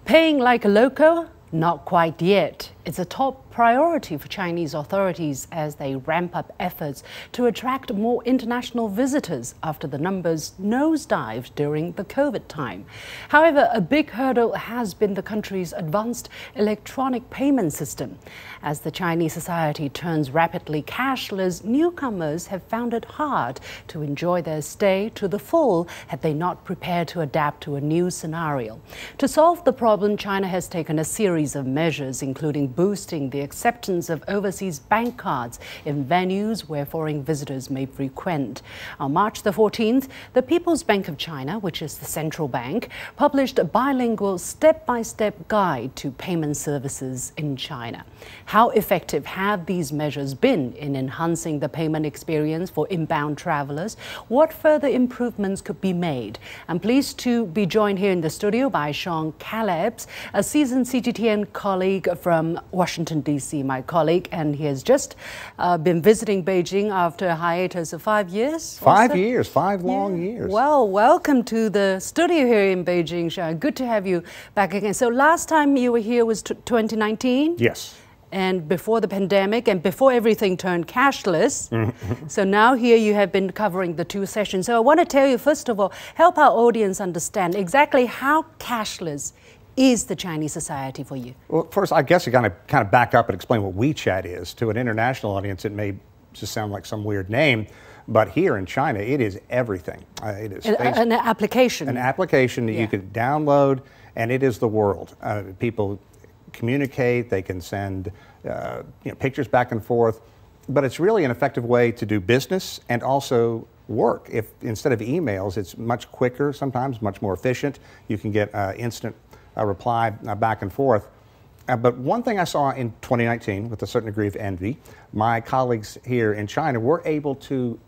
Paying like a local? Not quite yet. It's a top priority for Chinese authorities as they ramp up efforts to attract more international visitors after the numbers nosedived during the COVID time. However, a big hurdle has been the country's advanced electronic payment system. As the Chinese society turns rapidly cashless, newcomers have found it hard to enjoy their stay to the full had they not prepared to adapt to a new scenario. To solve the problem, China has taken a series of measures, including boosting the acceptance of overseas bank cards in venues where foreign visitors may frequent. On March the 14th, the People's Bank of China, which is the central bank, published a bilingual step-by-step guide to payment services in China. How effective have these measures been in enhancing the payment experience for inbound travelers? What further improvements could be made? I'm pleased to be joined here in the studio by Sean Callebs, a seasoned CGTN colleague from Washington, D.C., my colleague, and he has just been visiting Beijing after a hiatus of 5 years. 5 years, five long years. Well, welcome to the studio here in Beijing, Sean. Good to have you back again. So last time you were here was 2019? Yes. And before the pandemic and before everything turned cashless. So now here you have been covering the two sessions. So I want to tell you, first of all, help our audience understand exactly how cashless is the Chinese society for you? Well, first, I guess you got to kind of back up and explain what WeChat is. To an international audience, it may just sound like some weird name, but here in China, it is everything. It is an application. An application that you can download, and it is the world. People communicate, they can send pictures back and forth, but it's really an effective way to do business and also work. If instead of emails, it's much quicker, sometimes much more efficient. You can get instant reply back and forth. But one thing I saw in 2019 with a certain degree of envy, my colleagues here in China were able to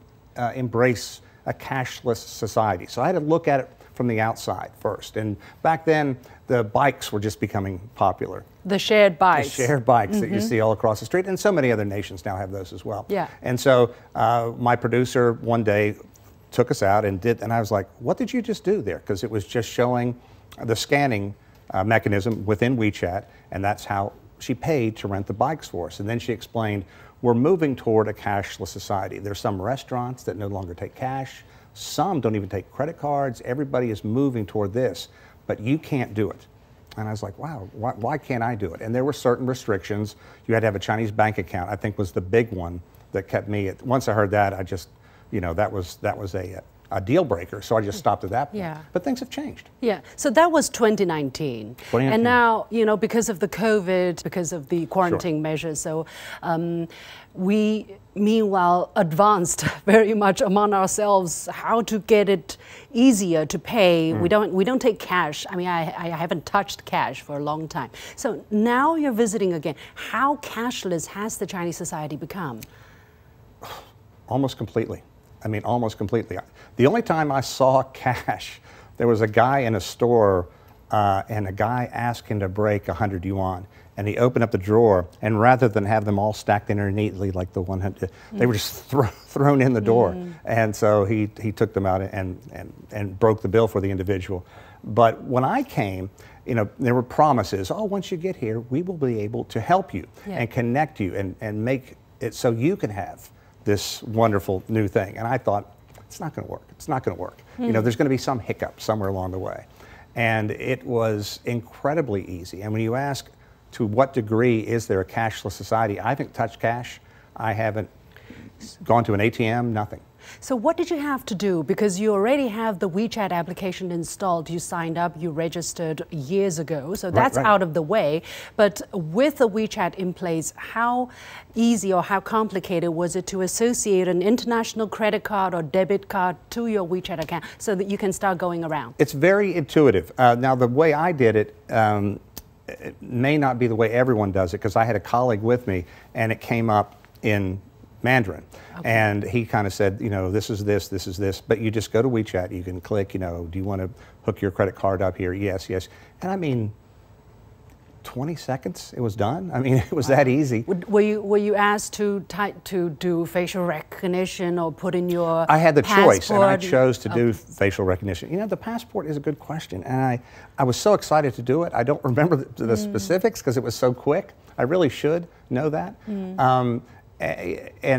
embrace a cashless society. So I had to look at it from the outside first. And back then, the bikes were just becoming popular. The shared bikes. The shared bikes that you see all across the street. And so many other nations now have those as well. Yeah. And so my producer one day took us out and I was like, what did you just do there? Because it was just showing the scanning mechanism within WeChat, and that's how she paid to rent the bikes for us. And then she explained, we're moving toward a cashless society. There's some restaurants that no longer take cash. Some don't even take credit cards. Everybody is moving toward this, but you can't do it. And I was like, wow, why can't I do it? And there were certain restrictions. You had to have a Chinese bank account, I think was the big one that kept me. Once I heard that, I just, that was a deal breaker, so I just stopped at that point. Yeah. But things have changed. Yeah, so that was 2019. And now, because of the COVID, because of the quarantine measures, so we meanwhile advanced very much among ourselves how to get it easier to pay. We don't take cash. I mean, I haven't touched cash for a long time. So now you're visiting again. How cashless has the Chinese society become? Almost completely. I mean, almost completely. The only time I saw cash, there was a guy in a store and a guy asked him to break 100 yuan. And he opened up the drawer, and rather than have them all stacked in there neatly like the 100, they were just thrown in the door. And so he took them out and broke the bill for the individual. But when I came, there were promises, once you get here, we will be able to help you and connect you and make it so you can have this wonderful new thing. And I thought, it's not going to work. It's not going to work. There's going to be some hiccup somewhere along the way. And it was incredibly easy. And when you ask, to what degree is there a cashless society? I haven't touched cash. I haven't gone to an ATM, nothing. So what did you have to do? Because you already have the WeChat application installed. You signed up, you registered years ago. So that's out of the way. But with the WeChat in place, how easy or how complicated was it to associate an international credit card or debit card to your WeChat account so that you can start going around? It's very intuitive. Now, the way I did it, it may not be the way everyone does it, because I had a colleague with me and it came up in Mandarin. And he kind of said, this is this, but you just go to WeChat, you can click, do you want to hook your credit card up here? Yes, yes. And I mean, 20 seconds, it was done. I mean, it was that easy. Were you asked to do facial recognition or put in your I had the choice, and I passport? chose to do facial recognition. You know, the passport is a good question, and I was so excited to do it. I don't remember the specifics because it was so quick. I really should know that. And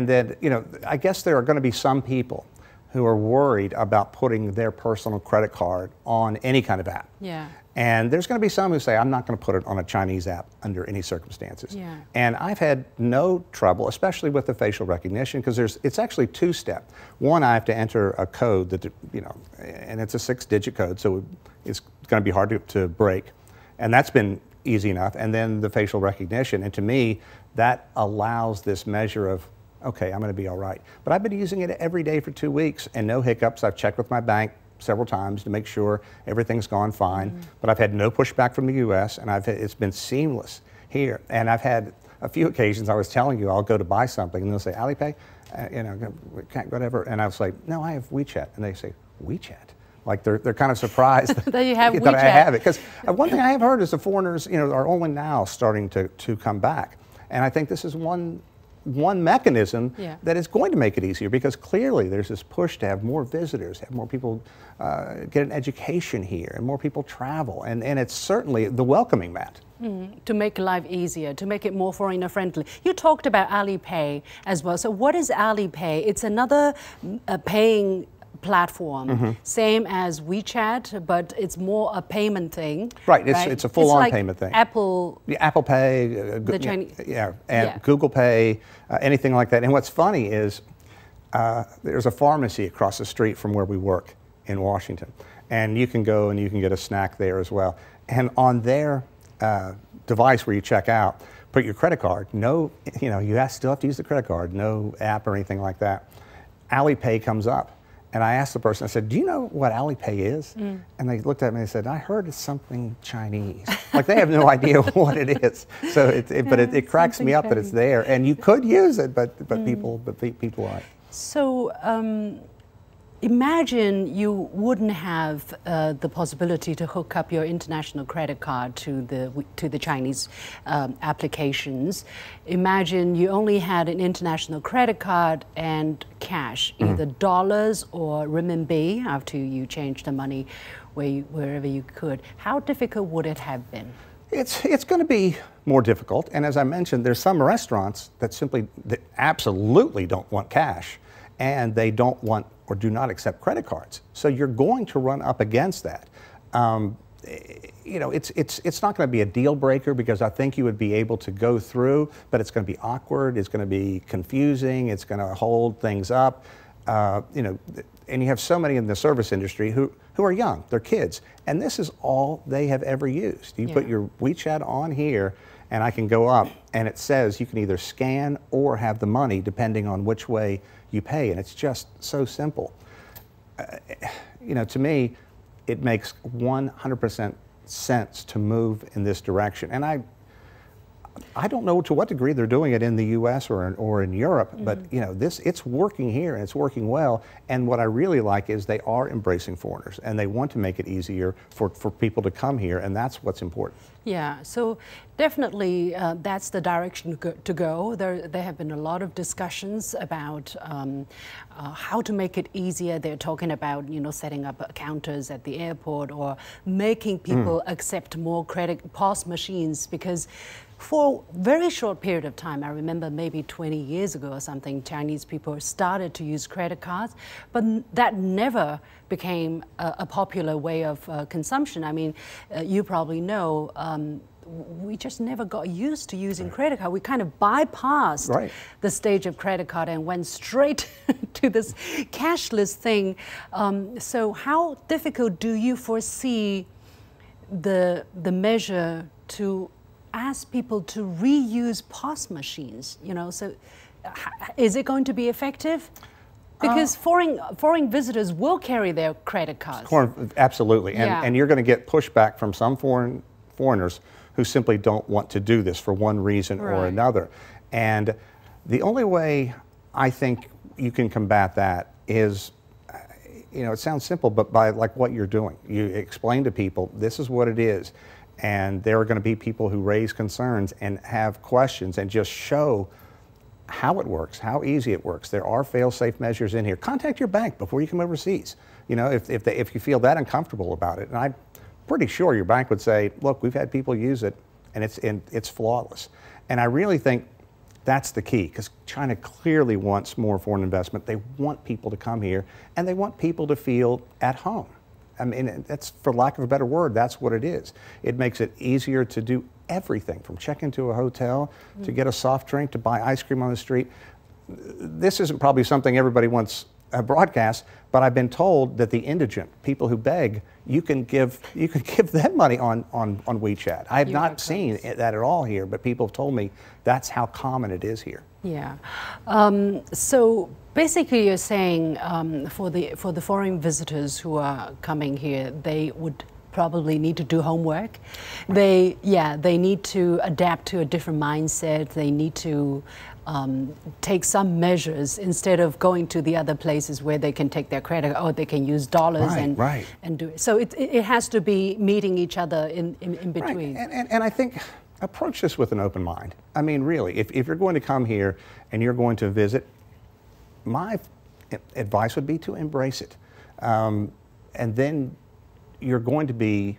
then, you know, I guess there are going to be some people who are worried about putting their personal credit card on any kind of app. Yeah. And there's going to be some who say, I'm not going to put it on a Chinese app under any circumstances. Yeah. And I've had no trouble, especially with the facial recognition, because it's actually two-step. One, I have to enter a code that, you know, and it's a 6-digit code, so it's going to be hard to break. And that's been easy enough. And then the facial recognition. And to me, that allows this measure of, okay, I'm going to be all right. But I've been using it every day for 2 weeks and no hiccups. I've checked with my bank several times to make sure everything's gone fine. But I've had no pushback from the U.S. and it's been seamless here. And I've had a few occasions, I was telling you, I'll go to buy something and they'll say, Alipay, you know, whatever. And I was like, no, I have WeChat. And they say, WeChat? Like they're kind of surprised that you have that WeChat. I have it. Because one thing I have heard is the foreigners, you know, are only now starting to come back. And I think this is one mechanism that is going to make it easier, because clearly there's this push to have more visitors, have more people get an education here, and more people travel. And it's certainly the welcoming mat. To make life easier, to make it more foreigner friendly. You talked about Alipay as well. So what is Alipay? It's another paying platform, same as WeChat, but it's more a payment thing. Right, it's a full-on like payment thing. Apple Pay, the Chinese, and Google Pay, anything like that. And what's funny is there's a pharmacy across the street from where we work in Washington, and you can go and you can get a snack there as well. And on their device where you check out, put your credit card. No, you know, you still have to use the credit card. No app or anything like that. Alipay comes up. And I asked the person, I said, do you know what Alipay is? And they looked at me and said, I heard it's something Chinese. Like they have no idea what it is. So it cracks me up that it's there. And you could use it, but people aren't. So imagine you wouldn't have the possibility to hook up your international credit card to the Chinese applications. Imagine you only had an international credit card and cash, either dollars or renminbi, after you changed the money wherever you could. How difficult would it have been? It's going to be more difficult. And as I mentioned, there's some restaurants that absolutely don't want cash, and they don't want or do not accept credit cards. So you're going to run up against that. You know, it's not going to be a deal breaker, because I think you would be able to go through, but it's going to be awkward, it's going to be confusing, it's going to hold things up. You know, and you have so many in the service industry who are young, they're kids, and this is all they have ever used. You put your WeChat on here, and I can go up, and it says you can either scan or have the money depending on which way you pay, and it's just so simple. You know, to me, it makes 100% sense to move in this direction. And I don't know to what degree they're doing it in the U.S. or in Europe, but you know, it's working here and it's working well. And what I really like is they are embracing foreigners, and they want to make it easier for people to come here, and that's what's important. Yeah, so definitely that's the direction to go. There have been a lot of discussions about how to make it easier. They're talking about, you know, setting up counters at the airport, or making people accept more credit POS machines, because for a very short period of time, I remember maybe 20 years ago or something, Chinese people started to use credit cards, but that never became a popular way of consumption. I mean, you probably know, we just never got used to using credit card. We kind of bypassed the stage of credit card and went straight to this cashless thing. So how difficult do you foresee the measure to ask people to reuse POS machines? You know, so is it going to be effective? Because foreign visitors will carry their credit cards. Absolutely, and you're going to get pushback from some foreigners who simply don't want to do this for one reason or another. And the only way I think you can combat that is, you know, it sounds simple, but by like what you're doing. You explain to people, this is what it is. And there are going to be people who raise concerns and have questions and just show how it works, how easy it works. There are fail-safe measures in here. Contact your bank before you come overseas. You know, if you feel that uncomfortable about it. And I'm pretty sure your bank would say, look, we've had people use it and it's flawless. And I really think that's the key, because China clearly wants more foreign investment. They want people to come here and they want people to feel at home. I mean, that's, for lack of a better word, that's what it is. It makes it easier to do everything, from check into a hotel, to get a soft drink, to buy ice cream on the street. This isn't probably something everybody wants broadcast, but I've been told that the indigent, people who beg, you can give them money on WeChat. I have not seen that at all here, but people have told me that's how common it is here. Yeah. So basically, you're saying for the foreign visitors who are coming here, they would probably need to do homework. They need to adapt to a different mindset. They need to take some measures instead of going to the other places where they can take their credit, or they can use dollars and do it. So it has to be meeting each other in between. Right. And I think approach this with an open mind. I mean, really, if you're going to come here and you're going to visit, my advice would be to embrace it. And then you're going to be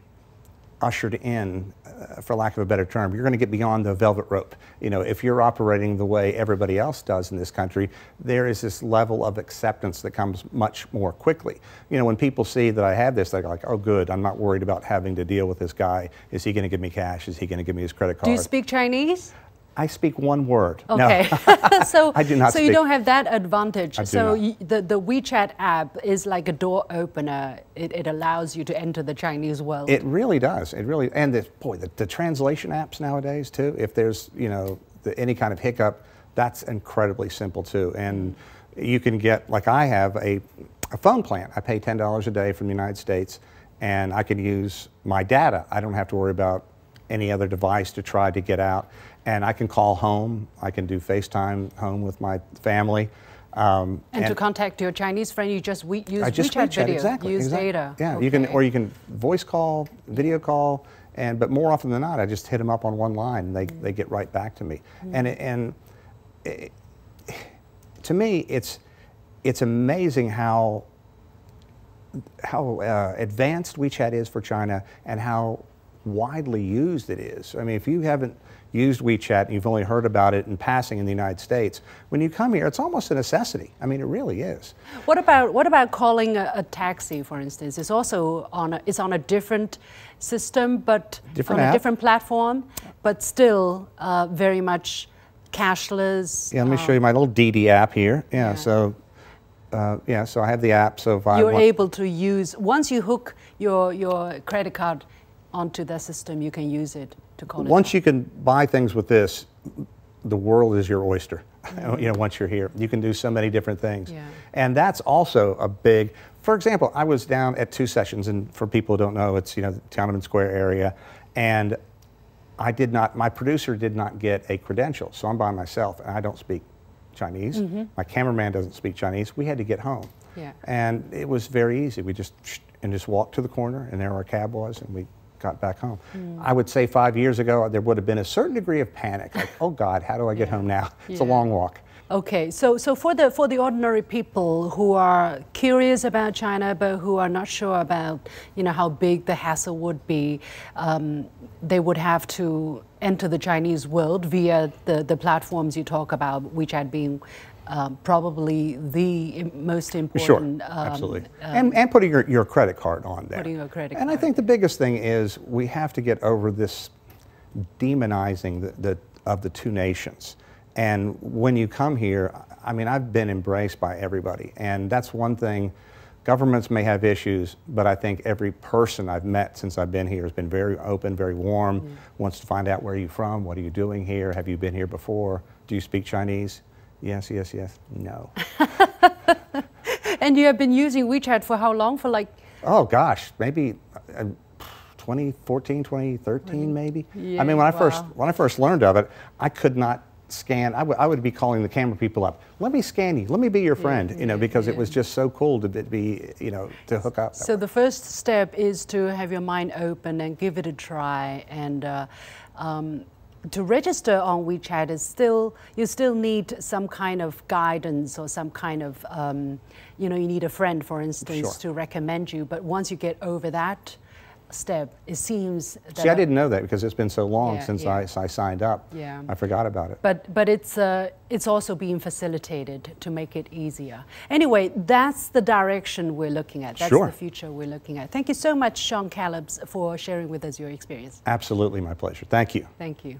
ushered in, for lack of a better term. You're going to get beyond the velvet rope. You know, if you're operating the way everybody else does in this country, there is this level of acceptance that comes much more quickly. You know, when people see that I have this, they're like, oh good, I'm not worried about having to deal with this guy. Is he going to give me cash? Is he going to give me his credit card? Do you speak Chinese? I speak one word. Okay. No. So, I do not so speak. you don't have that advantage. I do so not. The WeChat app is like a door opener. It allows you to enter the Chinese world. It really does. It really, and the translation apps nowadays too, if there's, you know, any kind of hiccup, that's incredibly simple too. And you can get, like I have, a phone plan. I pay $10 a day from the United States, and I can use my data. I don't have to worry about any other device to try to get out. And I can call home. I can do FaceTime home with my family. And to contact your Chinese friend, you just use WeChat video, exactly, use data. Yeah, okay. you can voice call, video call, but more often than not, I just hit them up on one line, and they get right back to me. And to me, it's amazing how advanced WeChat is for China and how widely used it is. I mean, if you haven't used WeChat and you've only heard about it in passing in the United States, when you come here, it's almost a necessity. I mean, it really is. What about calling a taxi, for instance? It's also on a different system, but on a different platform, but still very much cashless. Yeah, let me show you my little DD app here. Yeah, so so I have the app. So if you're able to use, once you hook your credit card onto the system, you can use it to call it. Once you can buy things with this, the world is your oyster. You know, once you're here, you can do so many different things. Yeah. And that's also a big, for example, I was down at 2 sessions, and for people who don't know, it's, you know, the Tiananmen Square area, and my producer did not get a credential, so I'm by myself, and I don't speak Chinese. My cameraman doesn't speak Chinese. We had to get home. Yeah. And it was very easy. We just walked to the corner, and there our cab was, and we got back home. I would say 5 years ago, there would have been a certain degree of panic, like, oh God, how do I get home now? It's a long walk. Okay, so for the ordinary people who are curious about China, but who are not sure about, you know, how big the hassle would be, they would have to enter the Chinese world via the platforms you talk about, WeChat being probably the most important. Sure, absolutely. And putting your credit card on there. Putting your credit card. And I think the biggest thing is we have to get over this demonizing of the two nations. And when you come here, I mean, I've been embraced by everybody. And that's one thing. Governments may have issues, but I think every person I've met since I've been here has been very open, very warm, wants to find out where you're from, what are you doing here, have you been here before, do you speak Chinese? Yes, yes, yes, no. And you have been using WeChat for how long? For like? Oh gosh, maybe 2014, 2013 maybe. Yeah, I mean, when I first learned of it, I could not scan. I would be calling the camera people up. Let me scan you. Let me be your friend. You know, because it was just so cool to be, you know, to hook up. So the first step is to have your mind open and give it a try. And to register on WeChat is you still need some kind of guidance or some kind of, you know, you need a friend, for instance, to recommend you. But once you get over that step, it seems that... See, I didn't know that because it's been so long since I signed up. Yeah. I forgot about it. But it's also being facilitated to make it easier. Anyway, that's the direction we're looking at. That's the future we're looking at. Thank you so much, Sean Callebs, for sharing with us your experience. Absolutely, my pleasure. Thank you. Thank you.